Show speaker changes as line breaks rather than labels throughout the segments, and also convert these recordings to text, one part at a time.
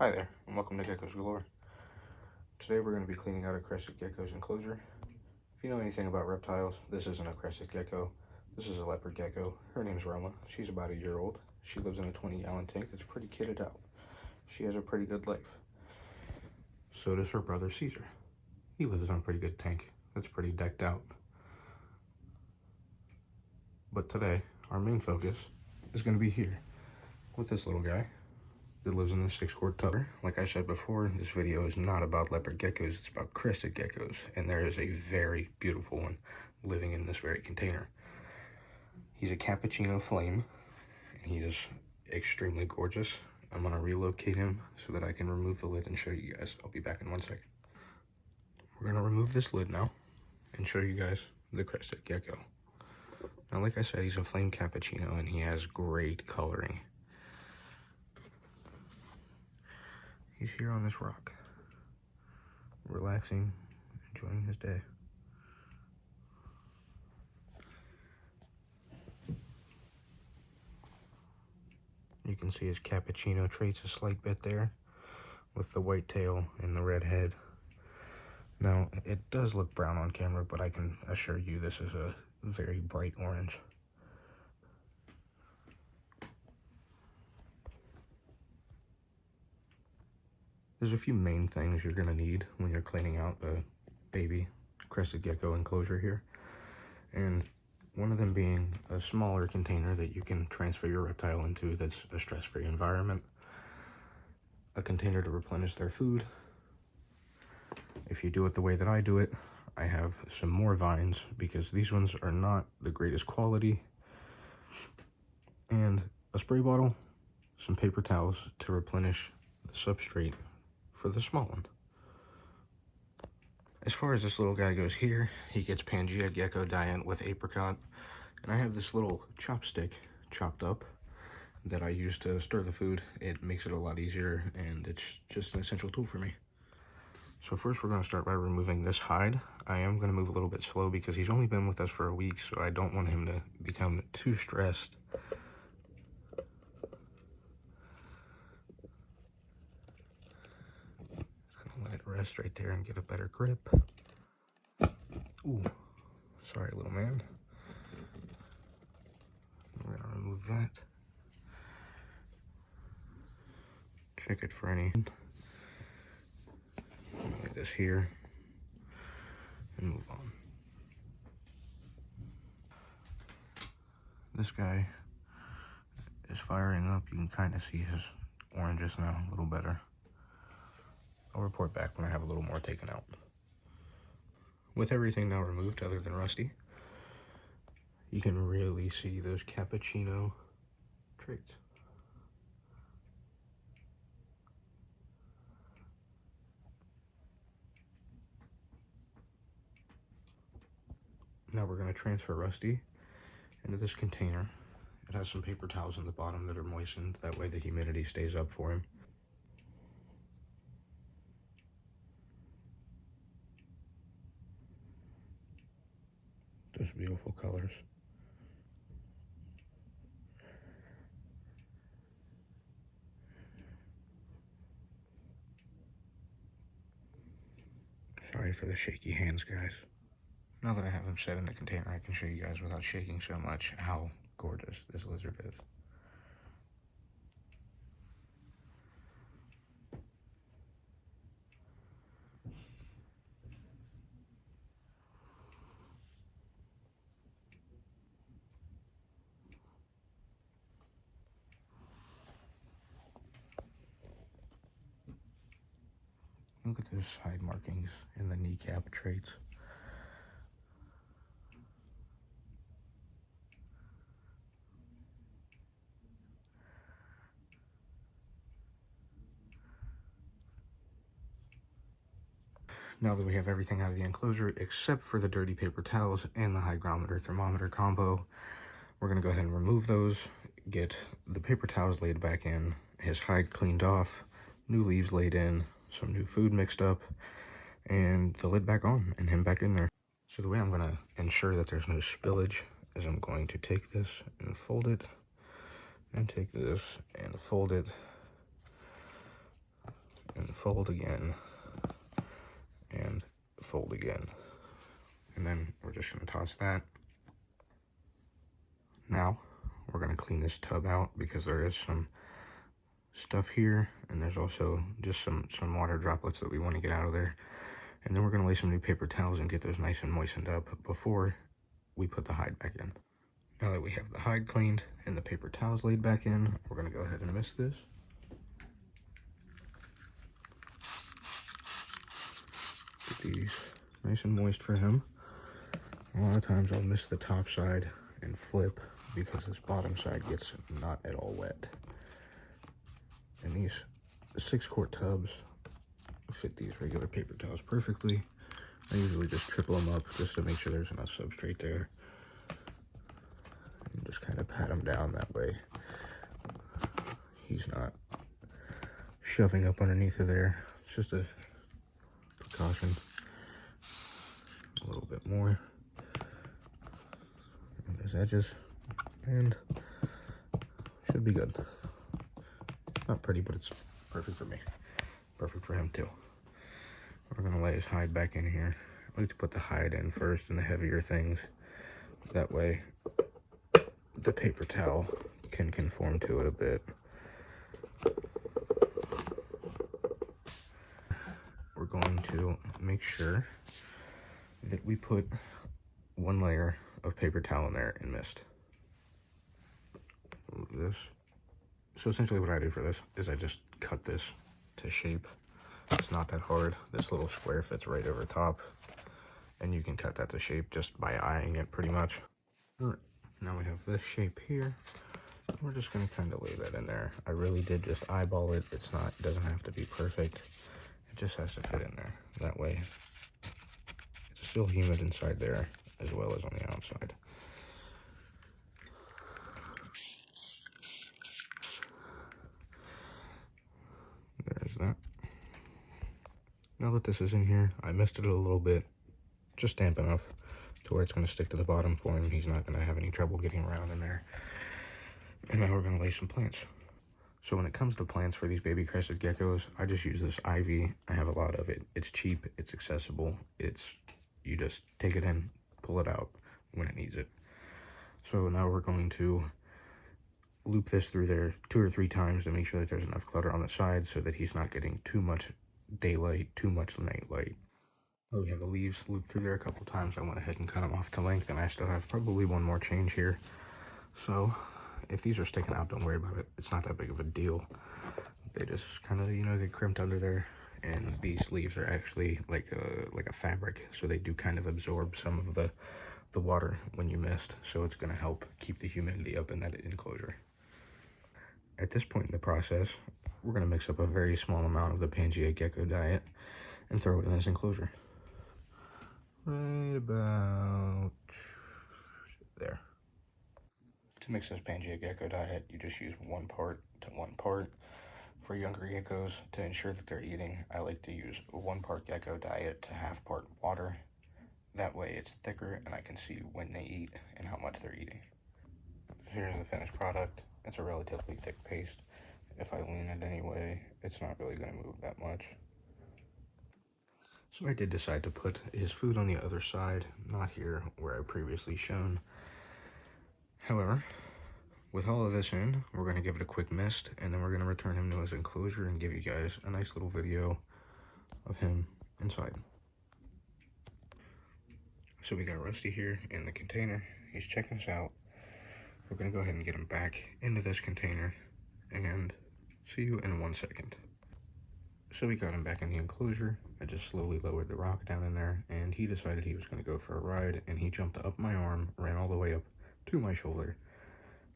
Hi there, and welcome to Geckos Galore. Today we're going to be cleaning out a Crested Gecko's enclosure. If you know anything about reptiles, this isn't a Crested Gecko. This is a leopard gecko. Her name's Roma. She's about a year old. She lives in a 20-gallon tank that's pretty kitted out. She has a pretty good life. So does her brother Caesar. He lives in a pretty good tank that's pretty decked out. But today, our main focus is going to be here with this little guy that lives in a 6-quart tub. Like I said before, this video is not about leopard geckos, it's about crested geckos, and there is a very beautiful one living in this very container. He's a cappuccino flame, and he is extremely gorgeous. I'm gonna relocate him so that I can remove the lid and show you guys. I'll be back in 1 second. We're gonna remove this lid now and show you guys the crested gecko. Now, like I said, he's a flame cappuccino, and he has great coloring. He's here on this rock, relaxing, enjoying his day. You can see his cappuccino traits a slight bit there, with the white tail and the red head. Now, it does look brown on camera, but I can assure you this is a very bright orange. There's a few main things you're going to need when you're cleaning out the baby crested gecko enclosure here. And one of them being a smaller container that you can transfer your reptile into that's a stress-free environment. A container to replenish their food. If you do it the way that I do it, I have some more vines because these ones are not the greatest quality. And a spray bottle, some paper towels to replenish the substrate for the small one. As far as this little guy goes here, he gets Pangea gecko diet with apricot, and I have this little chopstick chopped up that I use to stir the food. It makes it a lot easier, and it's just an essential tool for me. So first we're going to start by removing this hide. I am going to move a little bit slow because he's only been with us for a week, so I don't want him to become too stressed. Let it rest right there and get a better grip. Ooh, sorry, little man. We're gonna remove that. Check it for any. Get this here and move on. This guy is firing up. You can kind of see his oranges now a little better. I'll report back when I have a little more taken out. With everything now removed other than Rusty, you can really see those cappuccino traits. Now we're going to transfer Rusty into this container. It has some paper towels on the bottom that are moistened. That way the humidity stays up for him. Those beautiful colors. Sorry for the shaky hands, guys. Now that I have him set in the container, I can show you guys without shaking so much how gorgeous this lizard is. Look at those side markings and the kneecap traits. Now that we have everything out of the enclosure except for the dirty paper towels and the hygrometer thermometer combo, we're going to go ahead and remove those, get the paper towels laid back in, his hide cleaned off, new leaves laid in, some new food mixed up, and the lid back on and him back in there. So the way I'm going to ensure that there's no spillage is I'm going to take this and fold it, and take this and fold it and fold again, and fold again. And then we're just gonna toss that. Now, we're gonna clean this tub out because there is some stuff here, and there's also just some water droplets that we want to get out of there. And then we're gonna lay some new paper towels and get those nice and moistened up before we put the hide back in. Now that we have the hide cleaned and the paper towels laid back in, we're gonna go ahead and mist this. Get these nice and moist for him. A lot of times I'll mist the top side and flip because this bottom side gets not at all wet. And these 6-quart tubs fit these regular paper towels perfectly. I usually just triple them up just to make sure there's enough substrate there. And just kind of pat them down that way. He's not shoving up underneath of there. It's just a precaution. A little bit more. And there's edges. And should be good. Not pretty, but it's perfect for me. Perfect for him too. We're gonna lay his hide back in here. I like to put the hide in first and the heavier things. That way the paper towel can conform to it a bit. We're going to make sure that we put 1 layer of paper towel in there and mist. This. So essentially what I do for this is I just cut this to shape. It's not that hard. This little square fits right over top, and you can cut that to shape just by eyeing it pretty much. All right, now we have this shape here. We're just gonna kind of lay that in there. I really did just eyeball it. It doesn't have to be perfect. It just has to fit in there. That way it's still humid inside there as well as on the outside. There's that. Now that this is in here, I misted it a little bit, just damp enough to where it's going to stick to the bottom for him. He's not going to have any trouble getting around in there. And now we're going to lay some plants. So when it comes to plants for these baby crested geckos, I just use this ivy. I have a lot of it. It's cheap, it's accessible, you just take it in, pull it out when it needs it. So now we're going to loop this through there 2 or 3 times to make sure that there's enough clutter on the side so that he's not getting too much daylight, too much night light. Oh, we have the leaves looped through there a couple times. I went ahead and cut them off to length, and I still have probably 1 more change here. So if these are sticking out, don't worry about it. It's not that big of a deal. They just kind of, get crimped under there. And these leaves are actually like a fabric, so they do kind of absorb some of the water when you mist. So it's going to help keep the humidity up in that enclosure. At this point in the process, we're going to mix up a very small amount of the Pangea Gecko diet and throw it in this enclosure. Right about there. To mix this Pangea Gecko diet, you just use 1 part to 1 part. For younger geckos, to ensure that they're eating, I like to use 1 part gecko diet to 1/2 part water. That way it's thicker and I can see when they eat and how much they're eating. Here's the finished product. It's a relatively thick paste. If I lean it anyway, it's not really going to move that much. So I did decide to put his food on the other side, not here where I previously shown. However, with all of this in, we're going to give it a quick mist, and then we're going to return him to his enclosure and give you guys a nice little video of him inside. So we got Rusty here in the container. He's checking us out. We're going to go ahead and get him back into this container and see you in 1 second. So we got him back in the enclosure. I just slowly lowered the rock down in there, and he decided he was going to go for a ride, and he jumped up my arm, ran all the way up to my shoulder,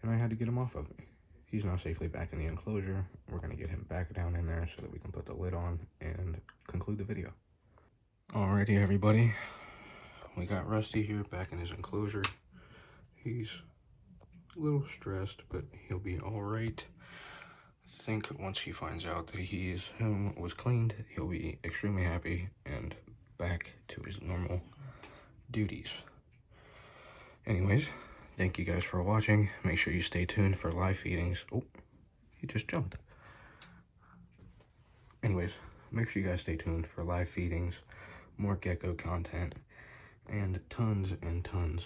and I had to get him off of me. He's now safely back in the enclosure. We're going to get him back down in there so that we can put the lid on and conclude the video. Alrighty, everybody. We got Rusty here back in his enclosure. He's a little stressed, but he'll be alright. I think once he finds out that his home was cleaned, he'll be extremely happy and back to his normal duties. Anyways, thank you guys for watching. Make sure you stay tuned for live feedings. Oh, he just jumped. Anyways, make sure you guys stay tuned for live feedings, more gecko content, and tons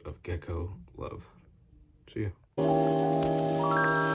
of gecko love. See ya.